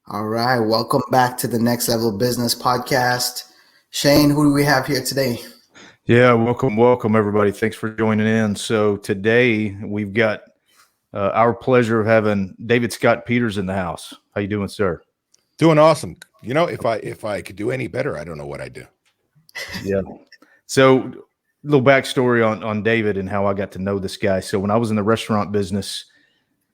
All right, welcome back to the Next Level Business Podcast. Shane, who do we have here today? Yeah, welcome everybody. Thanks for joining in. So today we've got our pleasure of having David Scott Peters in the house. How you doing, sir? Doing awesome. You know, if I could do any better, I don't know what I'd do. Yeah. So a little backstory on David and how I got to know this guy. So when I was in the restaurant business,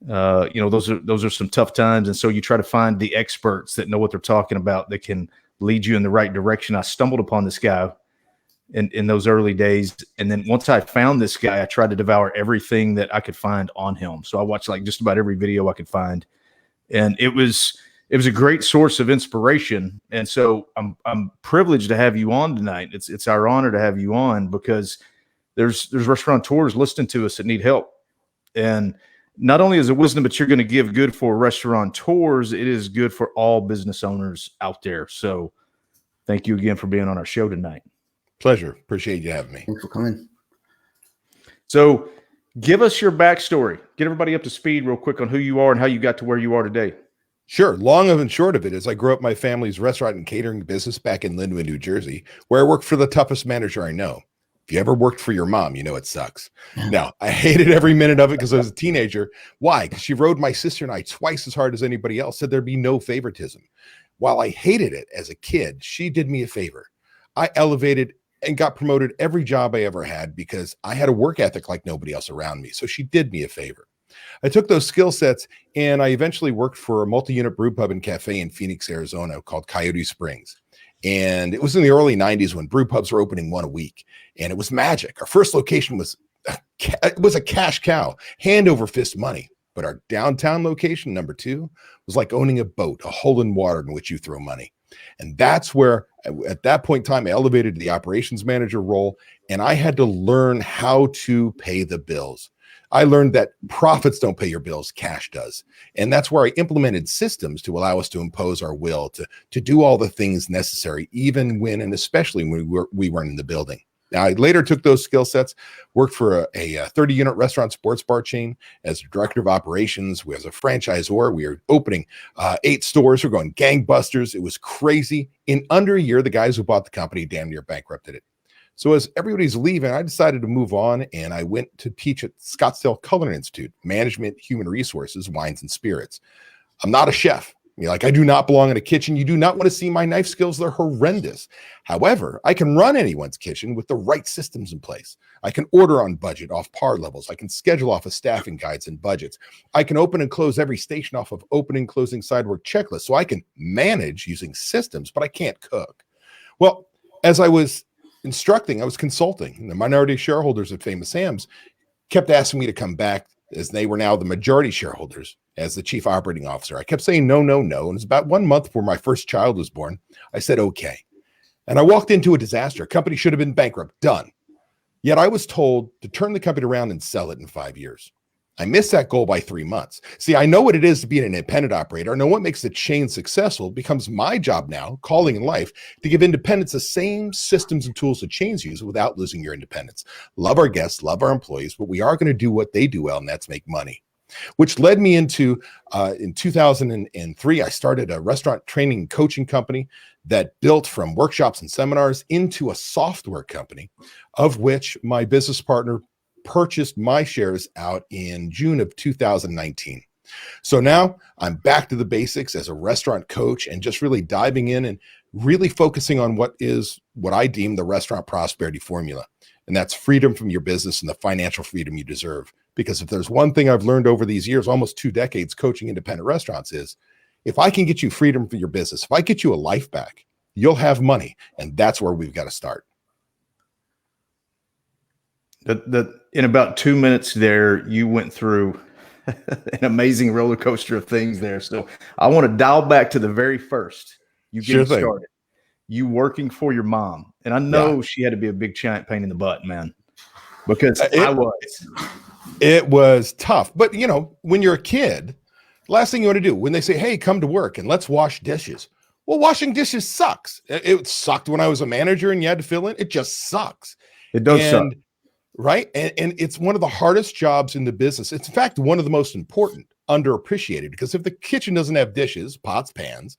those are some tough times, and so you try to find the experts that know what they're talking about that can lead you in the right direction. I stumbled upon this guy in those early days, and then once I found this guy, I tried to devour everything that I could find on him. So I watched like just about every video I could find, and it was a great source of inspiration. And so I'm privileged to have you on tonight. It's our honor to have you on because there's restaurateurs listening to us that need help. And not only is it wisdom that you're going to give good for restaurateurs, it is good for all business owners out there. So thank you again for being on our show tonight. Pleasure. Appreciate you having me. Thanks for coming. So give us your backstory. Get everybody up to speed real quick on who you are and how you got to where you are today. Sure. Long and short of it is I grew up my family's restaurant and catering business back in Linwood, New Jersey, where I worked for the toughest manager I know. If you ever worked for your mom, you know it sucks. Now, I hated every minute of it because I was a teenager. Why? Because she rode my sister and I twice as hard as anybody else, said there'd be no favoritism. While I hated it as a kid, she did me a favor. I elevated and got promoted every job I ever had because I had a work ethic like nobody else around me. So she did me a favor. I took those skill sets and I eventually worked for a multi-unit brew pub and cafe in Phoenix, Arizona called Coyote Springs. And it was in the early 90s when brew pubs were opening one a week. And it was magic. Our first location was a cash cow, hand over fist money. But our downtown location, number 2, was like owning a boat, a hole in water in which you throw money. And that's where, at that point in time, I elevated to the operations manager role, and I had to learn how to pay the bills. I learned that profits don't pay your bills, cash does. And that's where I implemented systems to allow us to impose our will, to do all the things necessary, even when, and especially when we weren't in the building. Now, I later took those skill sets, worked for a 30-unit restaurant sports bar chain as a director of operations. As a franchisor, we were opening 8 stores. We're going gangbusters. It was crazy. In under a year, the guys who bought the company damn near bankrupted it. So as everybody's leaving, I decided to move on, and I went to teach at Scottsdale Culinary Institute, Management, Human Resources, Wines and Spirits. I'm not a chef. I do not belong in a kitchen. You do not want to see my knife skills. They're horrendous. However, I can run anyone's kitchen with the right systems in place. I can order on budget off par levels. I can schedule off of staffing guides and budgets. I can open and close every station off of opening, closing, side work checklists. So I can manage using systems, but I can't cook. Well, as I was instructing, I was consulting. And the minority shareholders at Famous Sam's kept asking me to come back as they were now the majority shareholders as the chief operating officer. I kept saying no. And it was about 1 month before my first child was born. I said, okay. And I walked into a disaster. A company should have been bankrupt, done. Yet I was told to turn the company around and sell it in 5 years. I missed that goal by 3 months. See, I know what it is to be an independent operator. I know what makes the chain successful. It becomes my job now, calling in life, to give independents the same systems and tools that chains use without losing your independence. Love our guests, love our employees, but we are going to do what they do well, and that's make money. Which led me into, in 2003, I started a restaurant training and coaching company that built from workshops and seminars into a software company, of which my business partner purchased my shares out in June of 2019. So now I'm back to the basics as a restaurant coach and just really diving in and really focusing on what I deem the restaurant prosperity formula. And that's freedom from your business and the financial freedom you deserve. Because if there's one thing I've learned over these years, almost 2 decades coaching independent restaurants, is if I can get you freedom for your business, if I get you a life back, you'll have money. And that's where we've got to start. In about 2 minutes there, you went through an amazing roller coaster of things there. So I want to dial back to the very first. You getting started. You working for your mom. And I know she had to be a big giant pain in the butt, man. Because it was tough. But when you're a kid, last thing you want to do when they say, hey, come to work and let's wash dishes. Well, washing dishes sucks. It sucked when I was a manager and you had to fill in. It just sucks. It does suck. Right. And it's one of the hardest jobs in the business. It's in fact one of the most important. underappreciated, because if the kitchen doesn't have dishes, pots, pans,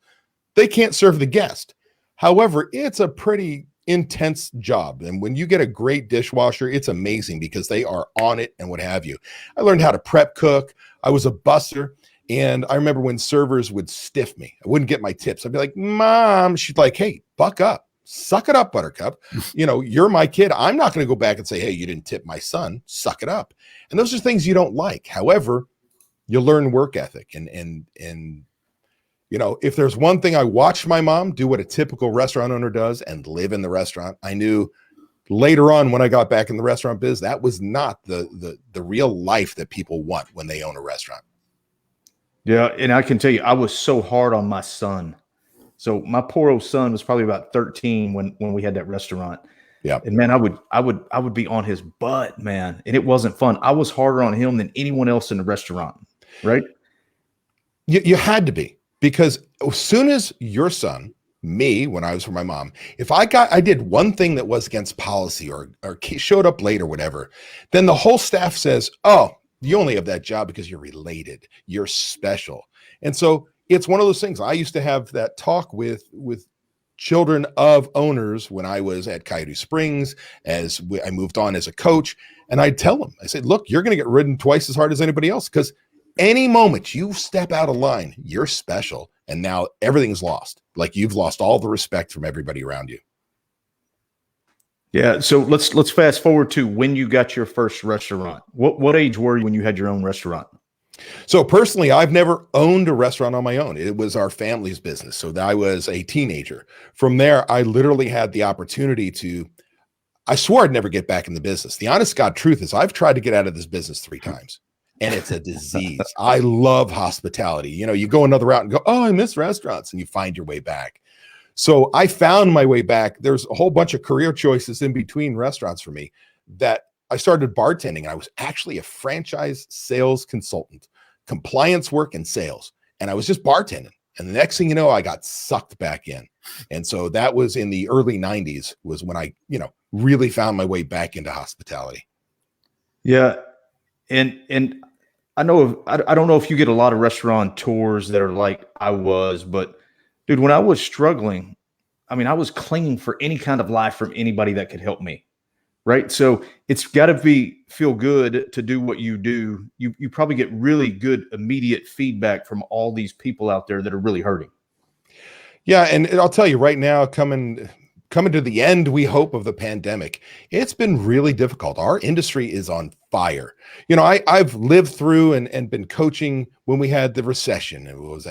they can't serve the guest. However, it's a pretty intense job. And when you get a great dishwasher, it's amazing because they are on it and what have you. I learned how to prep cook. I was a busser. And I remember when servers would stiff me, I wouldn't get my tips. I'd be like, Mom, she'd like, hey, buck up, suck it up, Buttercup. You're my kid. I'm not going to go back and say, hey, you didn't tip my son. Suck it up. And those are things you don't like. However, you learn work ethic. And if there's one thing I watched my mom do, what a typical restaurant owner does, and live in the restaurant, I knew later on when I got back in the restaurant biz, that was not the real life that people want when they own a restaurant. Yeah, and I can tell you, I was so hard on my son. So my poor old son was probably about 13 when we had that restaurant. Yeah. And man, I would be on his butt, man. And it wasn't fun. I was harder on him than anyone else in the restaurant, right? You had to be, because as soon as your son, me, when I was with my mom, if I did one thing that was against policy or showed up late or whatever, then the whole staff says, oh, you only have that job because you're related, you're special. And so it's one of those things. I used to have that talk with children of owners when I was at Coyote Springs, as I moved on as a coach. And I'd tell them, I said, look, you're going to get ridden twice as hard as anybody else, because any moment you step out of line, you're special. And now everything's lost. Like, you've lost all the respect from everybody around you. Yeah. So let's fast forward to when you got your first restaurant. What age were you when you had your own restaurant? So personally, I've never owned a restaurant on my own. It was our family's business. So I was a teenager. From there, I literally had the opportunity I swore I'd never get back in the business. The honest God truth is I've tried to get out of this business 3 times, and it's a disease. I love hospitality. You go another route and go, oh, I miss restaurants, and you find your way back. So I found my way back. There's a whole bunch of career choices in between restaurants for me, that I started bartending, and I was actually a franchise sales consultant, compliance work and sales. And I was just bartending. And the next thing you know, I got sucked back in. And so that was in the early 90s was when I, really found my way back into hospitality. Yeah. And I don't know if you get a lot of restaurateurs that are like I was, but dude, when I was struggling, I mean, I was clinging for any kind of life from anybody that could help me. Right. So it's got to feel good to do what you do. You probably get really good immediate feedback from all these people out there that are really hurting. Yeah. And I'll tell you right now, coming to the end, we hope, of the pandemic, it's been really difficult. Our industry is on fire. I've lived through and been coaching when we had the recession. It was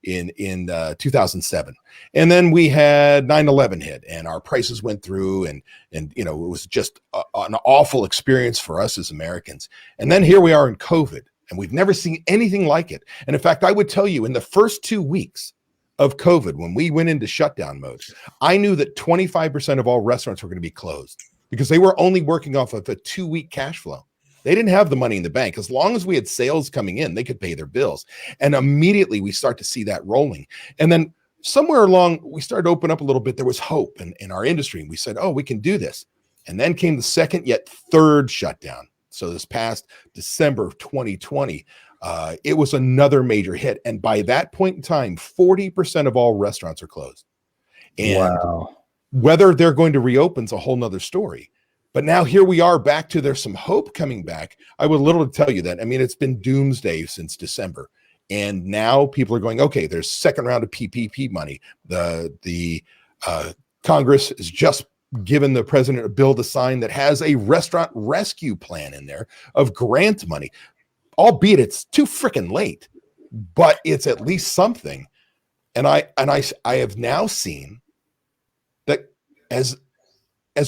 in 2007. And then we had 9/11 hit, and our prices went through, and it was just an awful experience for us as Americans. And then here we are in COVID, and we've never seen anything like it. And in fact, I would tell you, in the first 2 weeks of COVID, when we went into shutdown mode, I knew that 25% of all restaurants were going to be closed, because they were only working off of a 2-week cash flow. They didn't have the money in the bank. As long as we had sales coming in, they could pay their bills. And immediately we start to see that rolling. And then somewhere along, we started to open up a little bit. There was hope in our industry. And we said, oh, we can do this. And then came the second yet third shutdown. So this past December of 2020, it was another major hit. And by that point in time, 40% of all restaurants are closed. And whether they're going to reopen is a whole nother story. But now here we are back to, there's some hope coming back. I would literally tell you that. I mean, it's been doomsday since December. And now people are going, okay, there's second round of PPP money. The Congress has just given the president a bill to sign that has a restaurant rescue plan in there of grant money, albeit it's too freaking late, but it's at least something. And I have now seen that as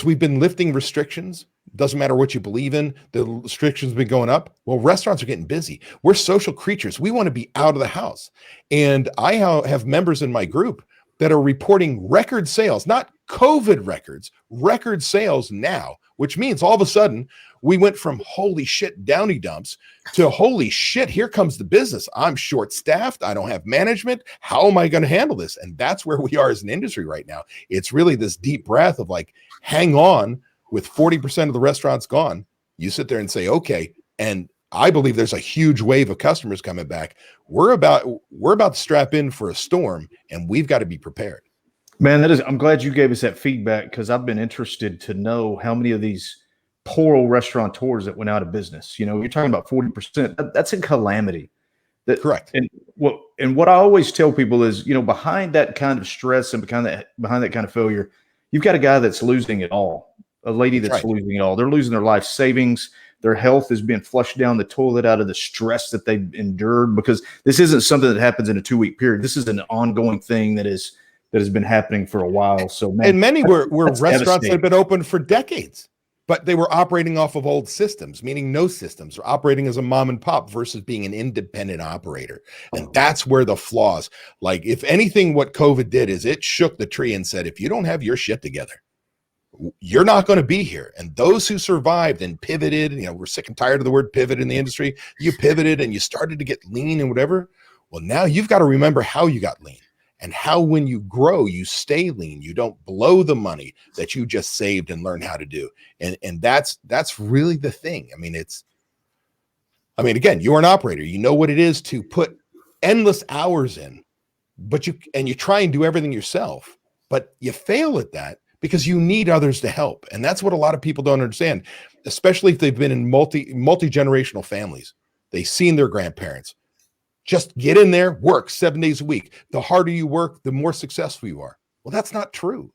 we've been lifting restrictions, doesn't matter what you believe in, the restrictions have been going up. Well, restaurants are getting busy. We're social creatures. We want to be out of the house. And I have members in my group that are reporting record sales, not COVID records, record sales now, which means all of a sudden we went from holy shit downy dumps to holy shit, here comes the business. I'm short staffed. I don't have management. How am I going to handle this? And that's where we are as an industry right now. It's really this deep breath of like, hang on. With 40% of the restaurants gone, you sit there and say, okay. And I believe there's a huge wave of customers coming back. We're about to strap in for a storm, and we've got to be prepared. Man, I'm glad you gave us that feedback, because I've been interested to know how many of these poor old restaurateurs that went out of business. You know, you're talking about 40%. That's a calamity. Correct. And what I always tell people is, you know, behind that kind of stress and behind that kind of failure, you've got a guy that's losing it all, a lady that's losing it all. They're losing their life savings. Their health is being flushed down the toilet out of the stress that they've endured, because this isn't something that happens in a 2-week period. This is an ongoing thing that has been happening for a while. So, man, and many were restaurants that have been open for decades, but they were operating off of old systems, meaning no systems, or operating as a mom and pop versus being an independent operator. And that's where the flaws, like, if anything, what COVID did is it shook the tree and said, if you don't have your shit together, you're not going to be here. And those who survived and pivoted, you know, we're sick and tired of the word pivot in the industry. You pivoted and you started to get lean and whatever. Well, now you've got to remember how you got lean. And how, when you grow, you stay lean. You don't blow the money that you just saved and learn how to do. And that's really the thing. I mean, again, you're an operator. You know what it is to put endless hours in, but you try and do everything yourself, but you fail at that because you need others to help. And that's what a lot of people don't understand, especially if they've been in multi-generational families. They've seen their grandparents. Just get in there, work 7 days a week. The harder you work, the more successful you are. Well, that's not true.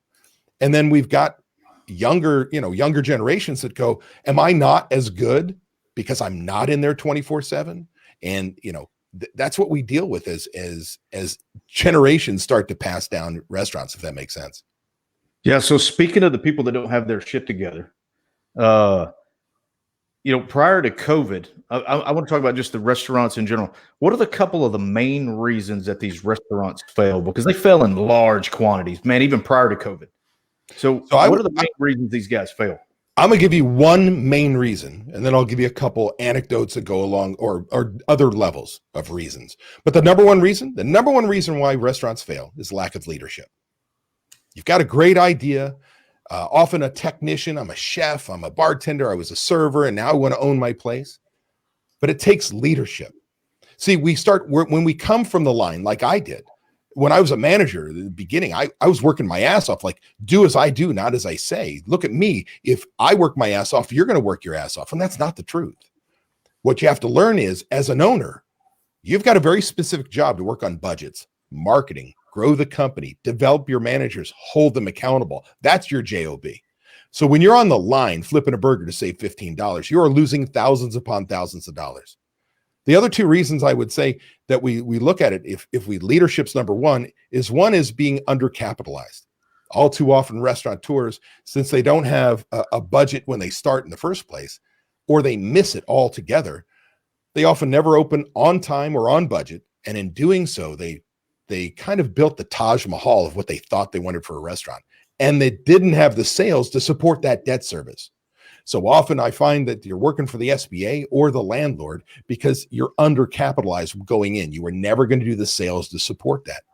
And then we've got younger generations that go, am I not as good because I'm not in there 24/7? And, that's what we deal with as generations start to pass down restaurants, if that makes sense. Yeah. So speaking of the people that don't have their shit together, prior to COVID, I want to talk about just the restaurants in general. What are the couple of the main reasons that these restaurants fail? Because they fail in large quantities, man, even prior to COVID. So what are the main reasons these guys fail? I'm going to give you one main reason, and then I'll give you a couple anecdotes that go along or other levels of reasons. But the number one reason why restaurants fail is lack of leadership. You've got a great idea. Often a technician, I'm a chef, I'm a bartender, I was a server, and now I want to own my place. But it takes leadership. See, when we come from the line, like I did, when I was a manager at the beginning, I was working my ass off, like, do as I do, not as I say. Look at me. If I work my ass off, you're going to work your ass off. And that's not the truth. What you have to learn is, as an owner, you've got a very specific job to work on budgets, marketing, grow the company, develop your managers, hold them accountable. That's your job. So when you're on the line flipping a burger to save $15, you are losing thousands upon thousands of dollars. The other two reasons I would say that we look at it, if leadership's number one is being undercapitalized. All too often restaurateurs, since they don't have a budget when they start in the first place, or they miss it altogether, they often never open on time or on budget. And in doing so, they kind of built the Taj Mahal of what they thought they wanted for a restaurant. And they didn't have the sales to support that debt service. So often I find that you're working for the SBA or the landlord because you're undercapitalized going in. You were never going to do the sales to support that.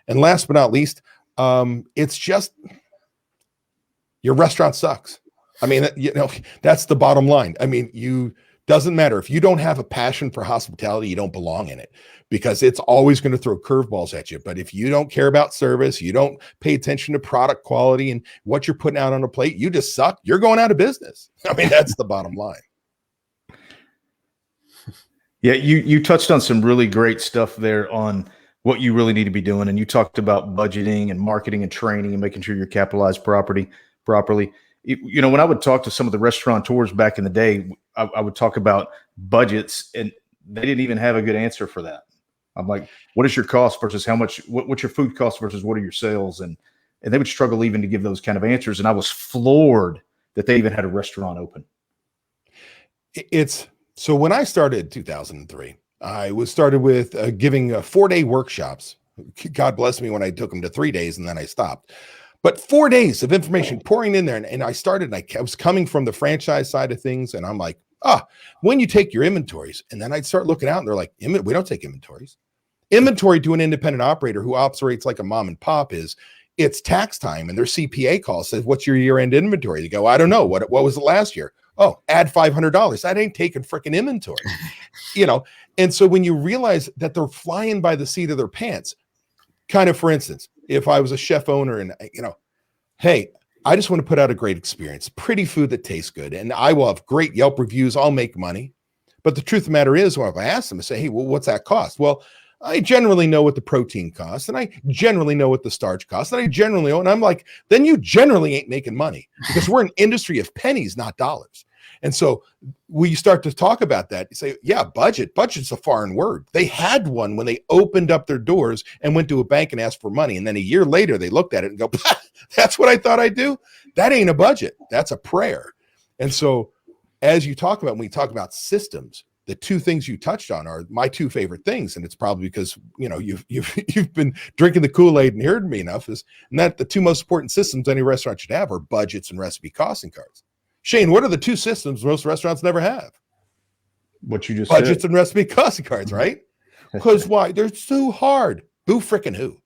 And last but not least, it's just your restaurant sucks. I mean, that's the bottom line. I mean, doesn't matter. If you don't have a passion for hospitality, you don't belong in it, because it's always going to throw curveballs at you. But if you don't care about service, you don't pay attention to product quality and what you're putting out on a plate, you just suck. You're going out of business. I mean, that's the bottom line. Yeah, you touched on some really great stuff there on what you really need to be doing. And you talked about budgeting and marketing and training and making sure you're capitalized properly. When I would talk to some of the restaurateurs back in the day, I would talk about budgets, and they didn't even have a good answer for that. I'm like, what is your cost versus how much, what's your food cost versus what are your sales? And they would struggle even to give those kind of answers. And I was floored that they even had a restaurant open. So when I started in 2003, I was started with giving 4-day workshops. God bless me when I took them to 3 days and then I stopped. But 4 days of information pouring in there. And I started, and I was coming from the franchise side of things. And I'm like, when you take your inventories, and then I'd start looking out and they're like, we don't take inventories. Inventory to an independent operator who operates like a mom and pop it's tax time, and their CPA call says, what's your year-end inventory? They go, I don't know. What was it last year? Oh, add $500. That ain't taking freaking inventory, And so when you realize that they're flying by the seat of their pants, kind of, for instance, if I was a chef owner and, hey, I just want to put out a great experience, pretty food that tastes good, and I will have great Yelp reviews. I'll make money. But the truth of the matter is, well, if I ask them, I say, hey, well, what's that cost? Well, I generally know what the protein costs, and I generally know what the starch costs, and I generally know, and I'm like, then you generally ain't making money, because we're an industry of pennies, not dollars. And so when you start to talk about that, you say, yeah, budget's a foreign word. They had one when they opened up their doors and went to a bank and asked for money. And then a year later, they looked at it and go, that's what I thought I'd do. That ain't a budget. That's a prayer. And so as you talk about, when we talk about systems, the two things you touched on are my two favorite things. And it's probably because, you've been drinking the Kool-Aid and heard me enough, and that the two most important systems any restaurant should have are budgets and recipe costing cards. Shane, what are the two systems most restaurants never have? What you just budgets said. And recipe costing cards, right? Because why? They're too hard. Who frickin' who?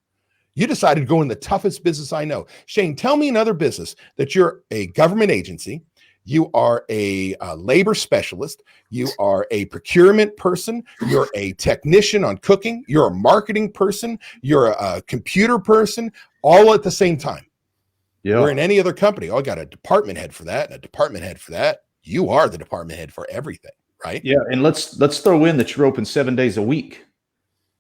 You decided to go in the toughest business I know. Shane, tell me another business that you're a government agency, you are a labor specialist, you are a procurement person, you're a technician on cooking, you're a marketing person, you're a computer person, all at the same time. Yeah. We're in any other company. Oh, I got a department head for that and a department head for that. You are the department head for everything, right? Yeah. And let's throw in that you're open 7 days a week.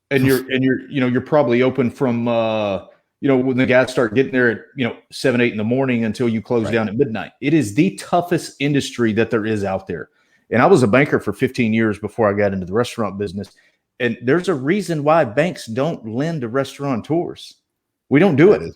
And you're probably open from when the guys start getting there at 7, 8 in the morning until you close down at midnight. It is the toughest industry that there is out there. And I was a banker for 15 years before I got into the restaurant business. And there's a reason why banks don't lend to restaurateurs. We don't do it.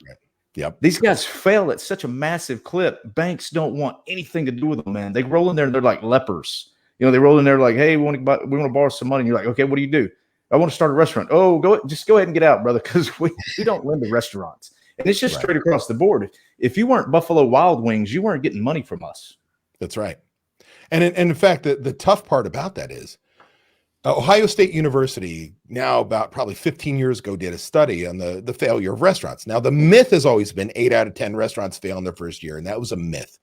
Yep. These guys fail at such a massive clip. Banks don't want anything to do with them, man. They roll in there and they're like lepers. They roll in there like, hey, we want to borrow some money. And you're like, okay, what do you do? I want to start a restaurant. Oh, go ahead and get out, brother, because we don't lend to restaurants. And it's just straight across the board. If you weren't Buffalo Wild Wings, you weren't getting money from us. That's right. And in fact, the tough part about that is Ohio State University, now about probably 15 years ago, did a study on the failure of restaurants. Now, the myth has always been 8 out of 10 restaurants fail in their first year, and that was a myth.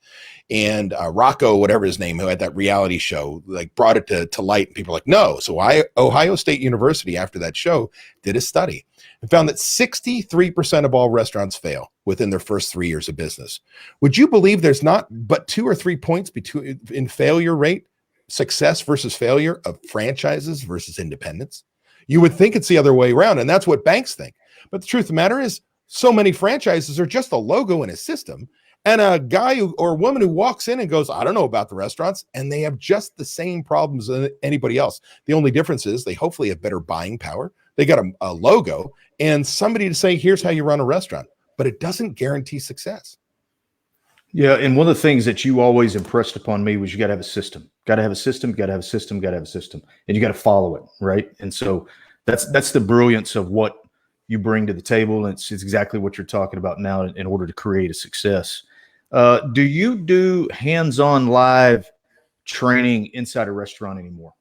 And Rocco, whatever his name, who had that reality show, brought it to light, and people are like, no. So Ohio State University, after that show, did a study and found that 63% of all restaurants fail within their first 3 years of business. Would you believe there's not but 2 or 3 points in failure rate? Success versus failure of franchises versus independents? You would think it's the other way around, and that's what banks think. But the truth of the matter is, so many franchises are just a logo in a system, and a guy or a woman who walks in and goes, I don't know about the restaurants, and they have just the same problems as anybody else. The only difference is they hopefully have better buying power. They got a logo and somebody to say, here's how you run a restaurant, but it doesn't guarantee success. Yeah, and one of the things that you always impressed upon me was you got to have a system. Got to have a system, got to have a system, got to have a system. And you got to follow it, right? And so that's the brilliance of what you bring to the table. And it's exactly what you're talking about now in order to create a success. Do you do hands-on live training inside a restaurant anymore?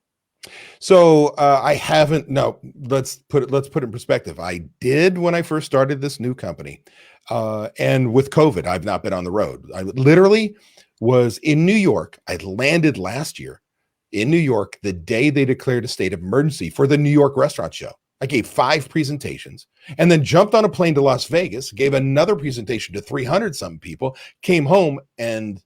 So I haven't. No, let's put it in perspective. I did when I first started this new company. And with COVID, I've not been on the road. I literally was in New York. I landed last year in New York the day they declared a state of emergency for the New York Restaurant Show. I gave 5 presentations and then jumped on a plane to Las Vegas, gave another presentation to 300 something people, came home, and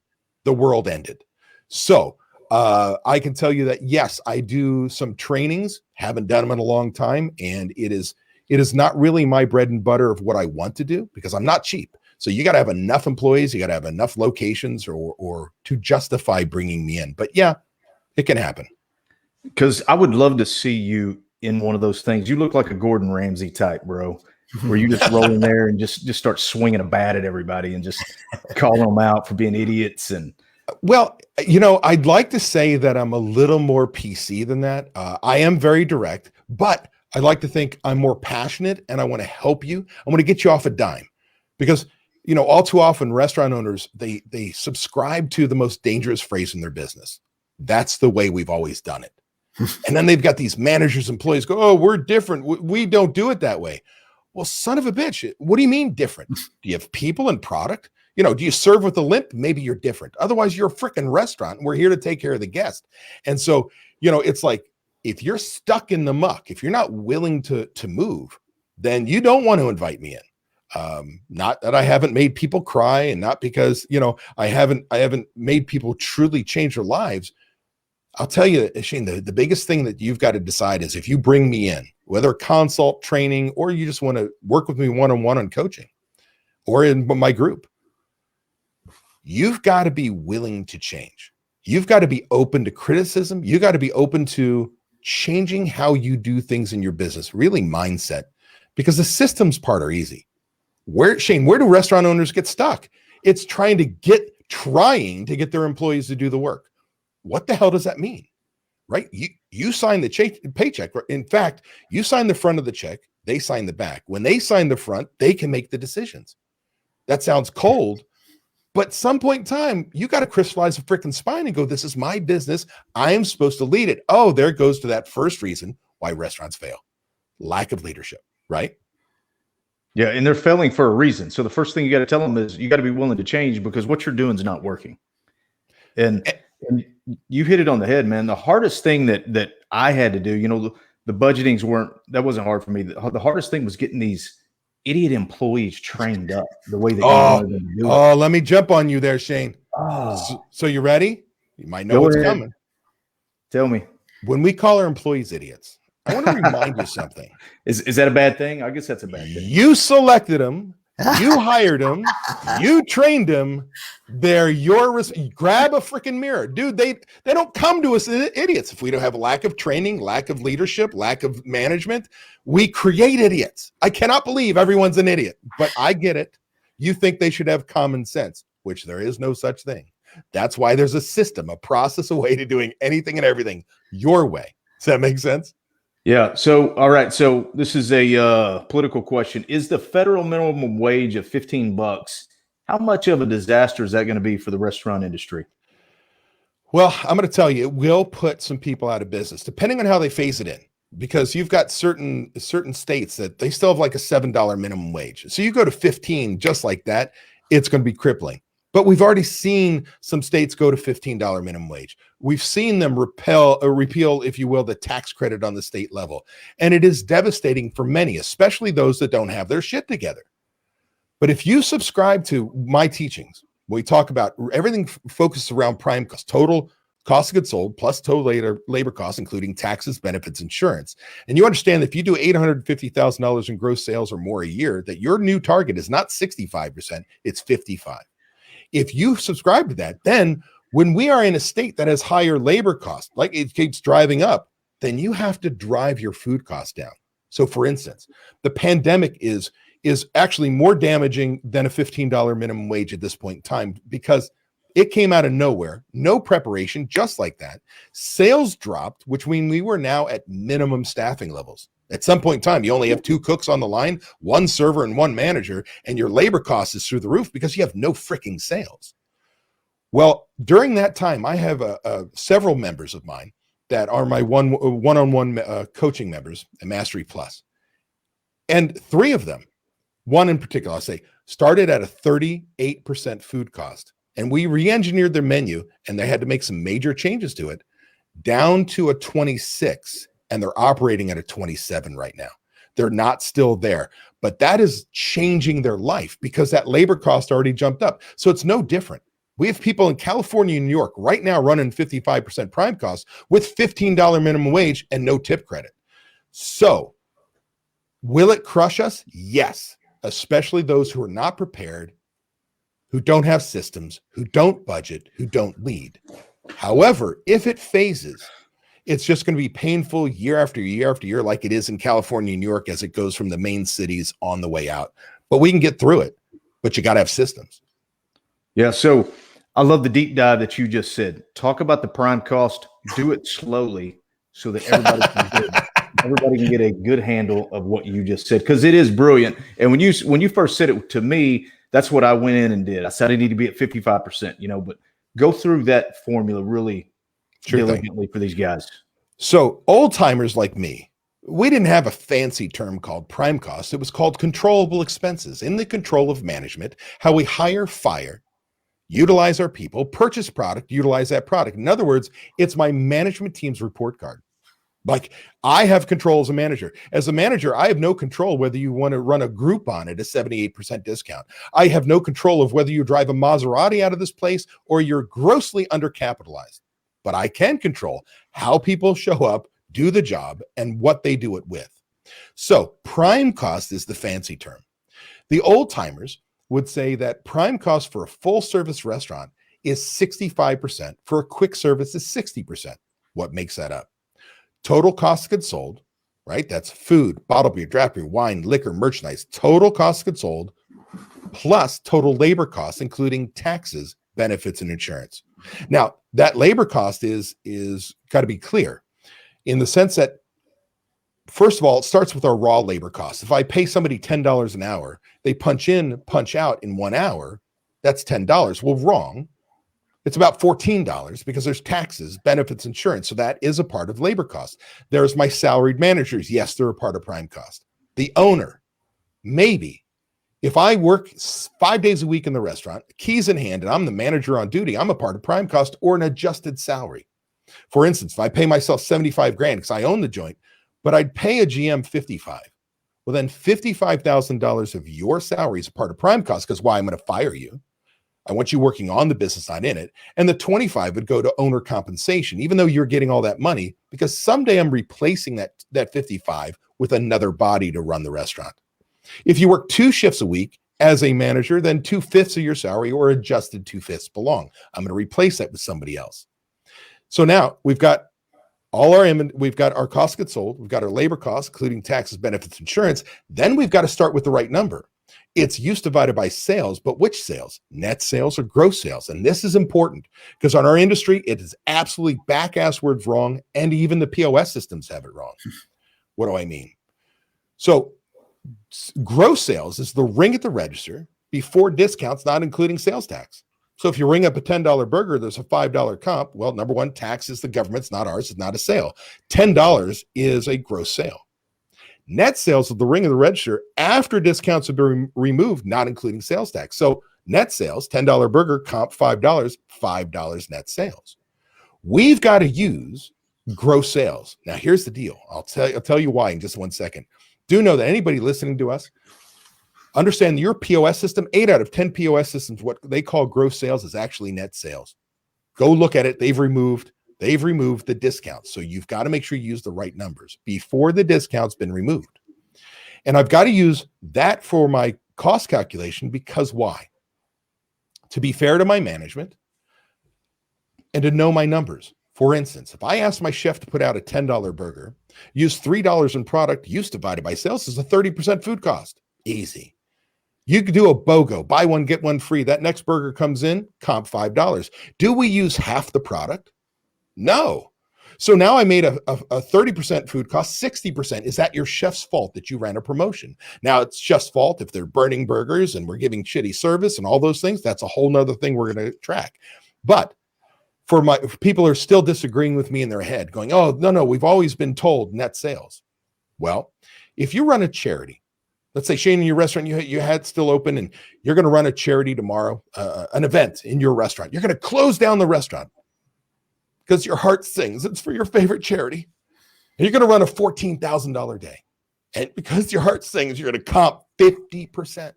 the world ended. So I can tell you that, yes, I do some trainings, haven't done them in a long time. And it is not really my bread and butter of what I want to do, because I'm not cheap. So you got to have enough employees, you got to have enough locations or to justify bringing me in. But yeah, it can happen. Because I would love to see you in one of those things. You look like a Gordon Ramsay type, bro, where you just roll in there and just start swinging a bat at everybody and just calling them out for being idiots. And well, I'd like to say that I'm a little more PC than that. I am very direct, but I like to think I'm more passionate, and I want to help you. I want to get you off a dime, because all too often restaurant owners, they subscribe to the most dangerous phrase in their business. That's the way we've always done it. And then they've got these managers, employees go, oh, we're different. We don't do it that way. Well, son of a bitch. What do you mean different? Do you have people and product? do you serve with a limp? Maybe you're different. Otherwise, you're a freaking restaurant. We're here to take care of the guest. And so, it's like, if you're stuck in the muck, if you're not willing to move, then you don't want to invite me in. Not that I haven't made people cry, and not because, I haven't made people truly change their lives. I'll tell you, Shane, the biggest thing that you've got to decide is, if you bring me in, whether consult, training, or you just want to work with me one-on-one on coaching or in my group, you've got to be willing to change. You've got to be open to criticism. You got to be open to changing how you do things in your business, really mindset, because the systems part are easy. Shane, where do restaurant owners get stuck? It's trying to get their employees to do the work. What the hell does that mean? Right? You sign the paycheck. In fact, you sign the front of the check, they sign the back. When they sign the front, they can make the decisions. That sounds cold, but at some point in time, you got to crystallize a freaking spine and go, this is my business. I am supposed to lead it. Oh, there goes to that first reason why restaurants fail. Lack of leadership, right? Yeah, and they're failing for a reason. So the first thing you got to tell them is, you got to be willing to change, because what you're doing is not working. And you hit it on the head, man. The hardest thing that I had to do, the budgetings wasn't hard for me. The hardest thing was getting these idiot employees trained up the way that you wanted them to do it. Oh, let me jump on you there, Shane. Oh. So you ready? You might know what's coming. Tell me. When we call our employees idiots, I want to remind you something. Is that a bad thing? I guess that's a bad thing. You selected them. You hired them. You trained them. They're grab a freaking mirror. Dude, they don't come to us idiots. If we don't have a lack of training, lack of leadership, lack of management, we create idiots. I cannot believe everyone's an idiot, but I get it. You think they should have common sense, which there is no such thing. That's why there's a system, a process, a way to doing anything and everything your way. Does that make sense? Yeah. So, all right. So this is a political question. Is the federal minimum wage of $15, how much of a disaster is that going to be for the restaurant industry? Well, I'm going to tell you, it will put some people out of business, depending on how they phase it in, because you've got certain states that they still have like a $7 minimum wage. So you go to 15 just like that, it's going to be crippling. But we've already seen some states go to $15 minimum wage. We've seen them repeal, if you will, the tax credit on the state level. And it is devastating for many, especially those that don't have their shit together. But if you subscribe to my teachings, we talk about everything focused around prime cost, total cost of goods sold, plus total labor costs, including taxes, benefits, insurance. And you understand that if you do $850,000 in gross sales or more a year, that your new target is not 65%, it's 55%. If you subscribe to that, then when we are in a state that has higher labor costs, like it keeps driving up, then you have to drive your food costs down. So for instance, the pandemic is actually more damaging than a $15 minimum wage at this point in time, because it came out of nowhere, no preparation, just like that. Sales dropped, which means we were now at minimum staffing levels. At some point in time, you only have 2 cooks on the line, 1 server and 1 manager, and your labor cost is through the roof because you have no freaking sales. Well, during that time, I have several members of mine that are my one-on-one coaching members at Mastery Plus. And 3 of them, one in particular, I'll say, started at a 38% food cost. And we re-engineered their menu, and they had to make some major changes to it, down to a 26. And they're operating at a 27 right now. They're not still there, but that is changing their life because that labor cost already jumped up. So it's no different. We have people in California and New York right now running 55% prime costs with $15 minimum wage and no tip credit. So will it crush us? Yes, especially those who are not prepared, who don't have systems, who don't budget, who don't lead. However, if it phases, it's just going to be painful year after year after year, like it is in California and New York as it goes from the main cities on the way out. But we can get through it, but you got to have systems. Yeah. So I love the deep dive that you just said. Talk about the prime cost, do it slowly so that everybody can get a good handle of what you just said, because it is brilliant. And when you first said it to me, that's what I went in and did. I said I need to be at 55%, but go through that formula really diligently for these guys. So old timers like me, we didn't have a fancy term called prime cost. It was called controllable expenses. In the control of management, how we hire, fire, utilize our people, purchase product, utilize that product. In other words, it's my management team's report card. Like, I have control as a manager. As a manager, I have no control whether you want to run a Groupon at a 78% discount. I have no control of whether you drive a Maserati out of this place or you're grossly undercapitalized. But I can control how people show up, do the job, and what they do it with. So prime cost is the fancy term. The old timers would say that prime cost for a full service restaurant is 65%. For a quick service is 60%. What makes that up? Total cost of goods sold, right? That's food, bottled beer, draft beer, wine, liquor, merchandise. Total cost of goods sold plus total labor costs, including taxes, benefits, and insurance. Now, that labor cost is got to be clear in the sense that, first of all, it starts with our raw labor costs. If I pay somebody $10 an hour, they punch in, punch out in 1 hour, that's $10. Well, wrong. It's about $14 because there's taxes, benefits, insurance. So that is a part of labor cost. There's my salaried managers. Yes, they're a part of prime cost. The owner, maybe. If I work 5 days a week in the restaurant, keys in hand, and I'm the manager on duty, I'm a part of prime cost or an adjusted salary. For instance, if I pay myself 75 grand because I own the joint, but I'd pay a GM 55. Well, then $55,000 of your salary is a part of prime cost because why? I'm going to fire you. I want you working on the business, not in it. And the 25 would go to owner compensation, even though you're getting all that money, because someday I'm replacing that 55 with another body to run the restaurant. If you work 2 shifts a week as a manager, then 2/5 of your salary or adjusted 2/5 belong. I'm going to replace that with somebody else. So now we've got we've got our cost of goods sold, we've got our labor costs, including taxes, benefits, insurance. Then we've got to start with the right number. It's use divided by sales, but which sales? Net sales or gross sales? And this is important because on our industry, it is absolutely back-ass words wrong, and even the POS systems have it wrong. What do I mean? So gross sales is the ring at the register before discounts, not including sales tax. So if you ring up a $10 burger, there's a $5 comp. Well, number one, tax is the government's, not ours. It's not a sale. $10 is a gross sale. Net sales of the ring of the register after discounts have been removed, not including sales tax. So net sales, $10 burger, comp $5, $5 net sales. We've got to use gross sales. Now, here's the deal. I'll tell you why in just 1 second. Do know that anybody listening to us, understand your POS system, 8 out of 10 POS systems, what they call gross sales is actually net sales. Go look at it. They've removed the discounts. So you've got to make sure you use the right numbers before the discount's been removed. And I've got to use that for my cost calculation because why? To be fair to my management and to know my numbers. For instance, if I ask my chef to put out a $10 burger, use $3 in product, use divided by sales is a 30% food cost. Easy. You could do a BOGO, buy one, get one free. That next burger comes in, comp $5. Do we use half the product? No. So now I made a 30% food cost, 60%. Is that your chef's fault that you ran a promotion? Now it's chef's fault if they're burning burgers and we're giving shitty service and all those things. That's a whole nother thing we're going to track. But if people are still disagreeing with me in their head going, oh, no, we've always been told net sales. Well, if you run a charity, let's say, Shane, in your restaurant, you had still open and you're going to run a charity tomorrow, an event in your restaurant. You're going to close down the restaurant because your heart sings. It's for your favorite charity. And you're going to run a $14,000 day. And because your heart sings, you're going to comp 50%.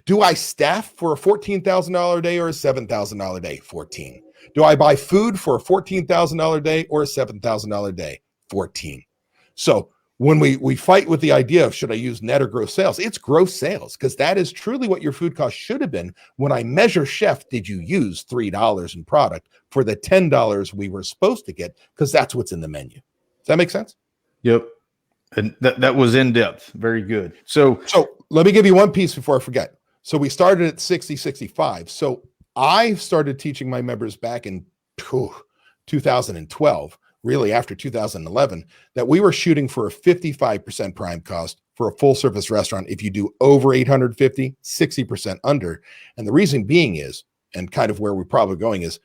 Do I staff for a $14,000 day or a $7,000 day? 14. Do I buy food for a $14,000 day or a $7,000 day? 14. So when we fight with the idea of should I use net or gross sales, it's gross sales because that is truly what your food cost should have been. When I measure chef, did you use $3 in product for the $10 we were supposed to get? Because that's what's in the menu. Does that make sense? Yep. And that was in depth. Very good. So let me give you one piece before I forget. So we started at 60, 65. So I started teaching my members back in 2012, really after 2011, that we were shooting for a 55% prime cost for a full service restaurant. If you do over 850, 60% under. And the reason being is, and kind of where we're probably going is,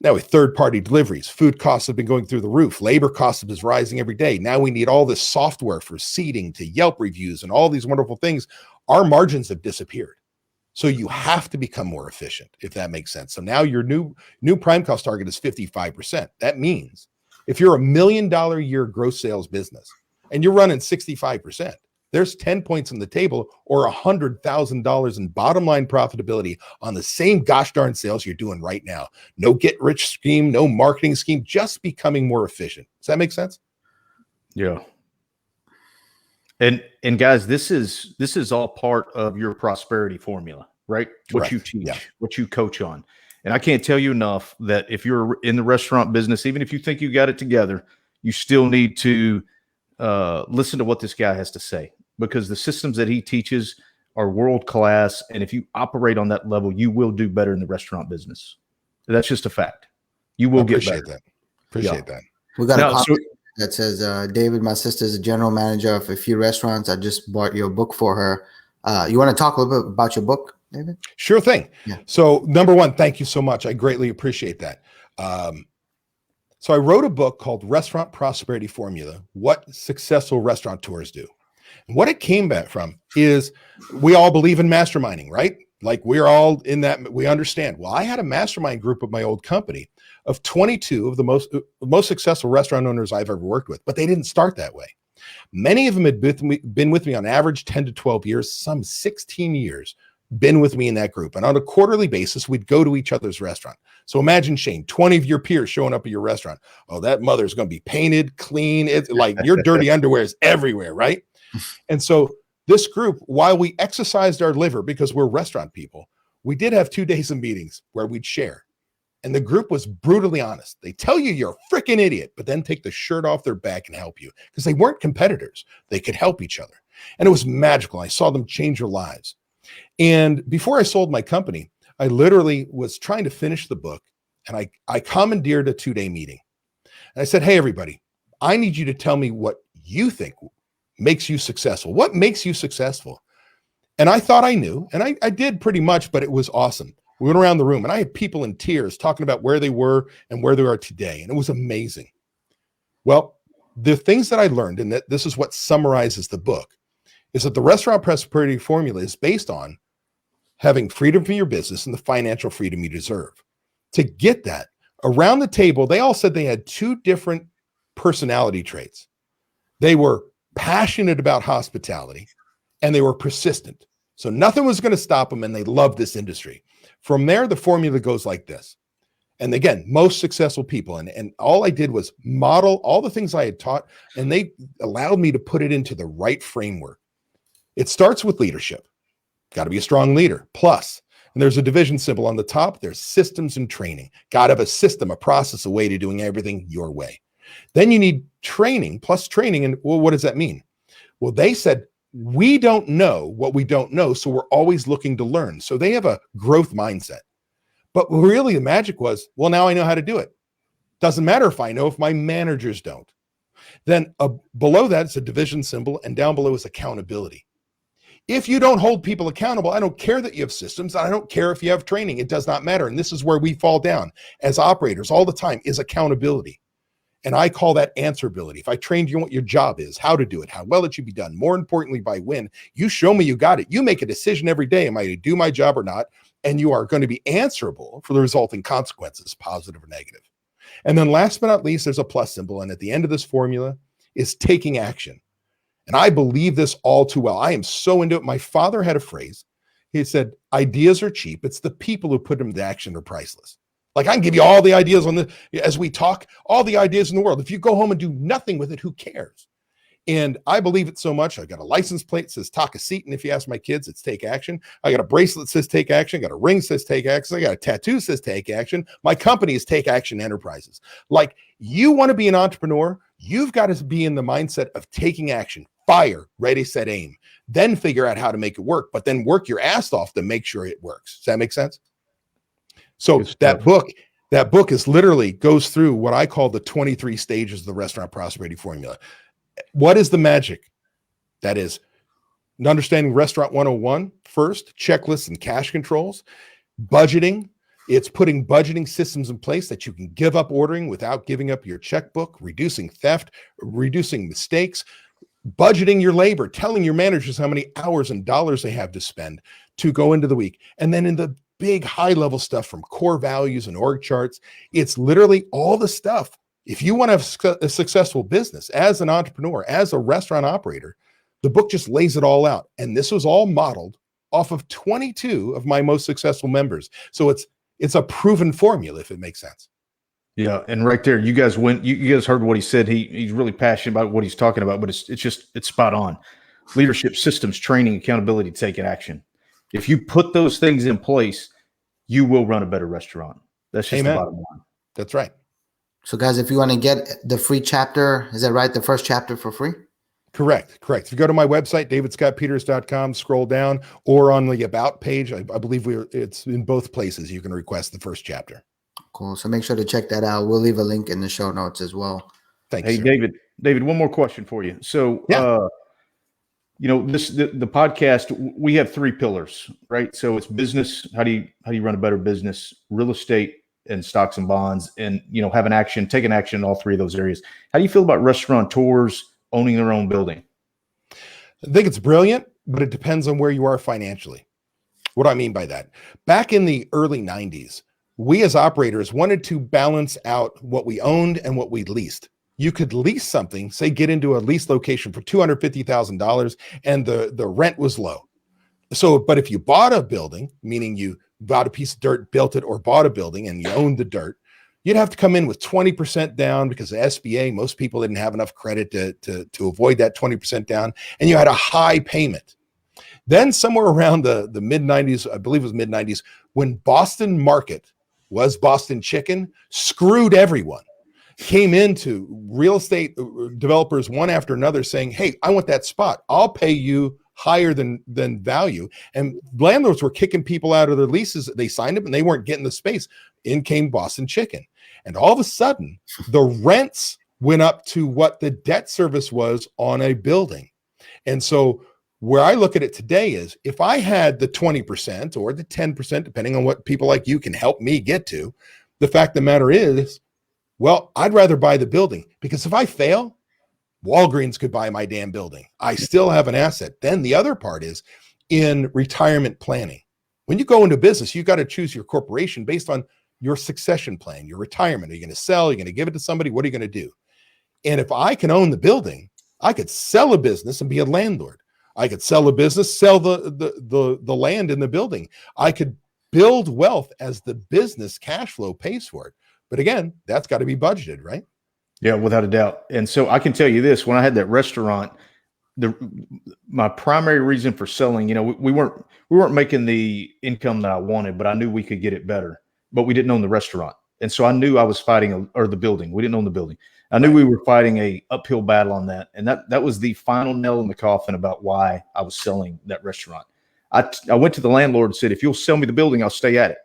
Now with third-party deliveries, food costs have been going through the roof. Labor costs have been rising every day. Now we need all this software for seating to Yelp reviews and all these wonderful things. Our margins have disappeared. So you have to become more efficient, if that makes sense. So now your new prime cost target is 55%. That means if you're $1 million a year gross sales business and you're running 65%, there's 10 points on the table or $100,000 in bottom line profitability on the same gosh darn sales you're doing right now. No get rich scheme, no marketing scheme, just becoming more efficient. Does that make sense? Yeah. And guys, this is all part of your prosperity formula, right? Correct. What you teach, Yeah. what you coach on. And I can't tell you enough that if you're in the restaurant business, even if you think you got it together, you still need to listen to what this guy has to say, because the systems that he teaches are world-class. And if you operate on that level, you will do better in the restaurant business. That's just a fact. You will get better. Appreciate that. We got a comment that says, David, my sister's a general manager of a few restaurants. I just bought your book for her. You want to talk a little bit about your book, David? Sure thing. Yeah. So number one, thank you so much. I greatly appreciate that. So I wrote a book called Restaurant Prosperity Formula, What Successful Restaurateurs Do. And what it came back from is we all believe in masterminding, right? Like we're all in that, we understand. Well, I had a mastermind group of my old company of 22 of the most successful restaurant owners I've ever worked with, but they didn't start that way. Many of them had been with me on average 10 to 12 years, some 16 years, been with me in that group. And on a quarterly basis, we'd go to each other's restaurant. So imagine, Shane, 20 of your peers showing up at your restaurant. Oh, that mother's going to be painted, clean. It's like your dirty underwear is everywhere, right? And so this group, while we exercised our liver because we're restaurant people, we did have 2 days of meetings where we'd share. And the group was brutally honest. They tell you you're a freaking idiot, but then take the shirt off their back and help you because they weren't competitors. They could help each other. And it was magical. I saw them change their lives. And before I sold my company, I literally was trying to finish the book, and I commandeered a 2-day meeting. And I said, hey, everybody, I need you to tell me what you think makes you successful. What makes you successful? And I thought I knew, and I did pretty much, but it was awesome. We went around the room and I had people in tears talking about where they were and where they are today. And it was amazing. Well, the things that I learned, and that this is what summarizes the book, is that the restaurant prosperity formula is based on having freedom from your business and the financial freedom you deserve. To get that, around the table, they all said they had 2 different personality traits. They were passionate about hospitality and they were persistent. So nothing was going to stop them, and they loved this industry. From there, the formula goes like this. And again, most successful people, and all I did was model all the things I had taught, and they allowed me to put it into the right framework. It starts with leadership. Got to be a strong leader. Plus, and there's a division symbol on the top. There's systems and training. Got to have a system, a process, a way to doing everything your way. Then you need training plus training. And well, what does that mean? Well, they said, we don't know what we don't know, so we're always looking to learn. So they have a growth mindset. But really the magic was, well, now I know how to do it. Doesn't matter if I know, if my managers don't. Then below that is a division symbol, and down below is accountability. If you don't hold people accountable, I don't care that you have systems. I don't care if you have training. It does not matter. And this is where we fall down as operators all the time, is accountability. And I call that answerability. If I trained you on what your job is, how to do it, how well it should be done, more importantly, by when, you show me you got it. You make a decision every day. Am I going to do my job or not? And you are going to be answerable for the resulting consequences, positive or negative. And then last but not least, there's a plus symbol. And at the end of this formula is taking action. And I believe this all too well. I am so into it. My father had a phrase. He said, ideas are cheap. It's the people who put them into action are priceless. Like, I can give you all the ideas on as we talk, all the ideas in the world. If you go home and do nothing with it, who cares? And I believe it so much. I got a license plate that says talk a seat. And if you ask my kids, it's take action. I got a bracelet that says take action. I got a ring that says take action. I got a tattoo that says take action. My company is Take Action Enterprises. Like, you want to be an entrepreneur, you've got to be in the mindset of taking action. Fire, ready, set, aim. Then figure out how to make it work, but then work your ass off to make sure it works. Does that make sense? So that book is literally goes through what I call the 23 stages of the restaurant prosperity formula. What is the magic? That is understanding restaurant 101 first, checklists and cash controls, budgeting, It's putting budgeting systems in place that you can give up ordering without giving up your checkbook, reducing theft, reducing mistakes, budgeting your labor, telling your managers how many hours and dollars they have to spend to go into the week. And then in the big high level stuff from core values and org charts, it's literally all the stuff. If you want to have a successful business as an entrepreneur, as a restaurant operator, the book just lays it all out. And this was all modeled off of 22 of my most successful members. So it's a proven formula, if it makes sense. Yeah, and right there, you guys went. You guys heard what he said. He's really passionate about what he's talking about, but it's spot on. Leadership, systems, training, accountability, taking action. If you put those things in place, you will run a better restaurant. That's just the bottom line. That's right. So, guys, if you want to get the free chapter, is that right? The first chapter for free? Correct. If you go to my website, davidscottpeters.com, scroll down, or on the About page, I believe it's in both places. You can request the first chapter. Cool. So make sure to check that out. We'll leave a link in the show notes as well. Thanks. Hey, sir. David, one more question for you. So, the podcast, we have 3 pillars, right? So it's business. How do you run a better business? Real estate and stocks and bonds, and taking action in all 3 of those areas. How do you feel about restaurateurs owning their own building? I think it's brilliant, but it depends on where you are financially. What do I mean by that? Back in the early 90s, we as operators wanted to balance out what we owned and what we leased. You could lease something, say get into a lease location for $250,000 and the rent was low. So, but if you bought a building, meaning you bought a piece of dirt, built it, or bought a building and you owned the dirt, you'd have to come in with 20% down because the SBA, most people didn't have enough credit to avoid that 20% down, and you had a high payment. Then somewhere around the mid-90s, I believe it was mid-90s, when Boston Market was Boston Chicken, screwed everyone. Came into real estate developers one after another saying, hey, I want that spot. I'll pay you higher than value. And landlords were kicking people out of their leases. They signed them and they weren't getting the space. In came Boston Chicken. And all of a sudden, the rents went up to what the debt service was on a building. And so where I look at it today is if I had the 20% or the 10%, depending on what people like you can help me get to, the fact of the matter is, well, I'd rather buy the building because if I fail, Walgreens could buy my damn building. I still have an asset. Then the other part is in retirement planning. When you go into business, you've got to choose your corporation based on your succession plan, your retirement. Are you going to sell? Are you going to give it to somebody? What are you going to do? And if I can own the building, I could sell a business and be a landlord. I could sell a business, sell the land in the building. I could build wealth as the business cash flow pays for it. But again, that's got to be budgeted, right? Yeah, without a doubt. And so I can tell you this, when I had that restaurant, my primary reason for selling, we weren't making the income that I wanted, but I knew we could get it better, but we didn't own the restaurant. And so I knew I was fighting the building. We didn't own the building. I knew we were fighting a uphill battle on that. And that was the final nail in the coffin about why I was selling that restaurant. I went to the landlord and said, if you'll sell me the building, I'll stay at it.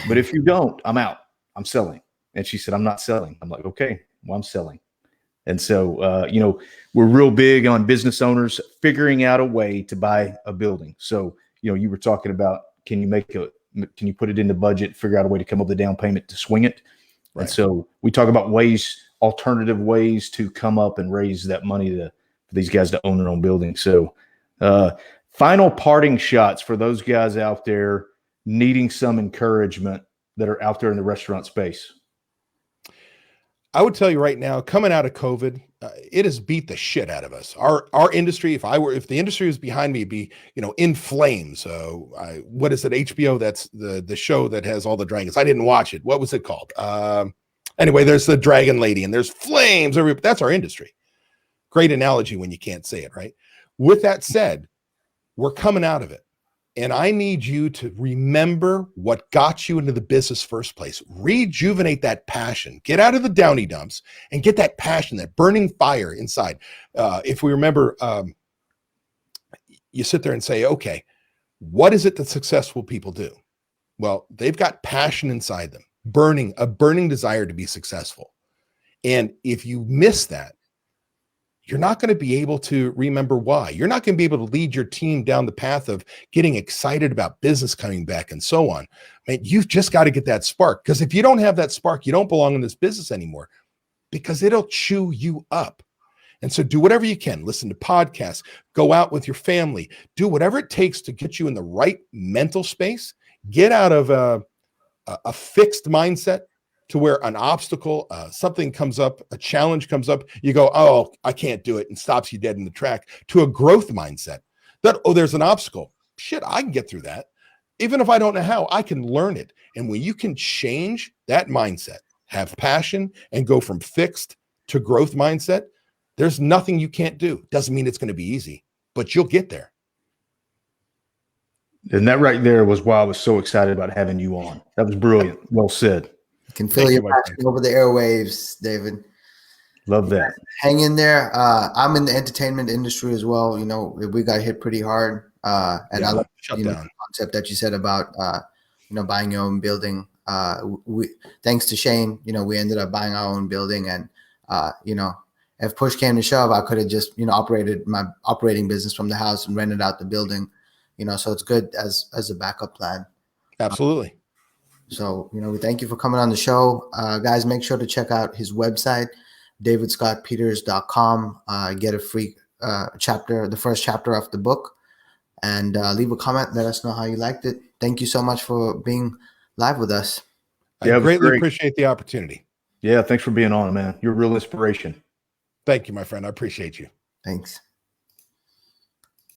But if you don't, I'm out. I'm selling. And she said, I'm not selling. I'm like, okay, well, I'm selling. And so, we're real big on business owners figuring out a way to buy a building. So, you were talking about, can you put it in the budget, figure out a way to come up with a down payment to swing it? Right. And so we talk about alternative ways to come up and raise that money for these guys to own their own building. So final parting shots for those guys out there needing some encouragement that are out there in the restaurant space. I would tell you right now, coming out of COVID, it has beat the shit out of us. Our industry, if the industry was behind me, it'd be, in flames. What is it? HBO, that's the show that has all the dragons. I didn't watch it. What was it called? Anyway, there's the dragon lady and there's flames. That's our industry. Great analogy when you can't say it, right? With that said, we're coming out of it. And I need you to remember what got you into the business first place. Rejuvenate that passion. Get out of the downy dumps and get that passion, that burning fire inside. If we remember, you sit there and say, okay, what is it that successful people do? Well, they've got passion inside them, a burning desire to be successful. And if you miss that, you're not going to be able to remember why. You're not going to be able to lead your team down the path of getting excited about business coming back and so on. Man, you've just got to get that spark, because if you don't have that spark, you don't belong in this business anymore, because it'll chew you up. And so do whatever you can. Listen to podcasts, go out with your family, do whatever it takes to get you in the right mental space. Get out of a fixed mindset to where an obstacle, something comes up, a challenge comes up, you go, oh, I can't do it, and stops you dead in the track, to a growth mindset that, oh, there's an obstacle. Shit, I can get through that. Even if I don't know how, I can learn it. And when you can change that mindset, have passion, and go from fixed to growth mindset, there's nothing you can't do. Doesn't mean it's going to be easy, but you'll get there. And that right there was why I was so excited about having you on. That was brilliant. Well said. Can feel your passion over the airwaves, David. Love that. Hang in there. I'm in the entertainment industry as well. You know, we got hit pretty hard. And I love the concept that you said about buying your own building. Thanks to Shane, we ended up buying our own building, and if push came to shove, I could have just operated my operating business from the house and rented out the building. So it's good as a backup plan. Absolutely. So, we thank you for coming on the show. Guys, make sure to check out his website, davidscottpeters.com. Get a free chapter, the first chapter of the book, and leave a comment. Let us know how you liked it. Thank you so much for being live with us. I greatly appreciate the opportunity. Yeah, thanks for being on, man. You're a real inspiration. Thank you, my friend. I appreciate you. Thanks.